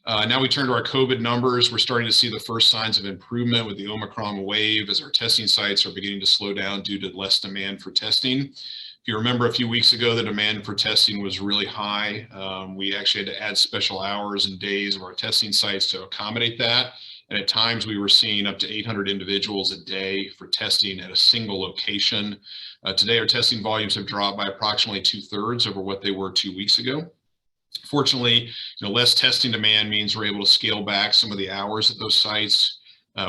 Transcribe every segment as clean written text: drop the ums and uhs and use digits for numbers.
Now we turn to our COVID numbers. We're starting to see the first signs of improvement with the Omicron wave as our testing sites are beginning to slow down due to less demand for testing. If you remember a few weeks ago, the demand for testing was really high. We actually had to add special hours and days of our testing sites to accommodate that. And at times we were seeing up to 800 individuals a day for testing at a single location. Today, our testing volumes have dropped by approximately 2/3 over what they were 2 weeks ago. Fortunately, less testing demand means we're able to scale back some of the hours at those sites,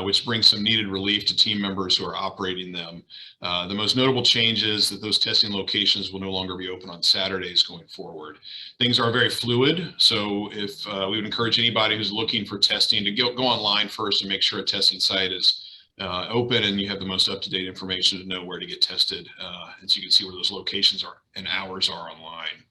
which brings some needed relief to team members who are operating them. The most notable change is that those testing locations will no longer be open on Saturdays going forward. Things are very fluid, so if we would encourage anybody who's looking for testing to go online first and make sure a testing site is open and you have the most up-to-date information to know where to get tested, and so you can see where those locations are and hours are online.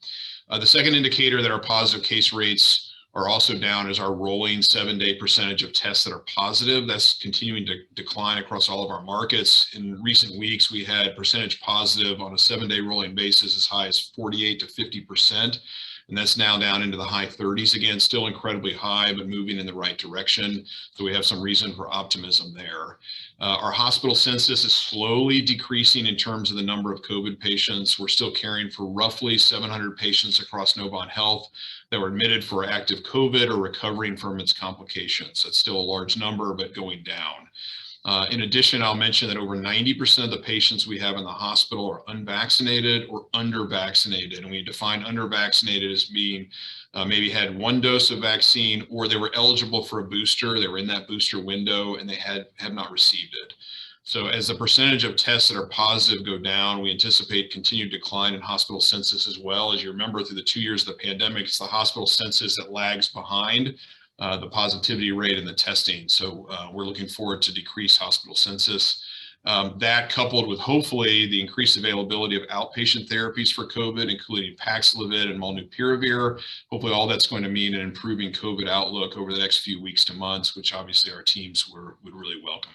The second indicator that our positive case rates are also down is our rolling 7-day percentage of tests that are positive. That's continuing to decline across all of our markets. In recent weeks, we had percentage positive on a 7-day rolling basis as high as 48 to 50%. And that's now down into the high 30s again, still incredibly high, but moving in the right direction. So we have some reason for optimism there. Our hospital census is slowly decreasing in terms of the number of COVID patients. We're still caring for roughly 700 patients across Novant Health that were admitted for active COVID or recovering from its complications. That's still a large number, but going down. In addition, I'll mention that over 90% of the patients we have in the hospital are unvaccinated or under-vaccinated. And we define under-vaccinated as being maybe had 1 dose of vaccine, or they were eligible for a booster. They were in that booster window and they have not received it. So as the percentage of tests that are positive go down, we anticipate continued decline in hospital census as well. As you remember, through the 2 years of the pandemic, it's the hospital census that lags behind the positivity rate and the testing. So we're looking forward to decreased hospital census. That coupled with hopefully the increased availability of outpatient therapies for COVID, including Paxlovid and Molnupiravir, hopefully all that's going to mean an improving COVID outlook over the next few weeks to months, which obviously our teams would really welcome.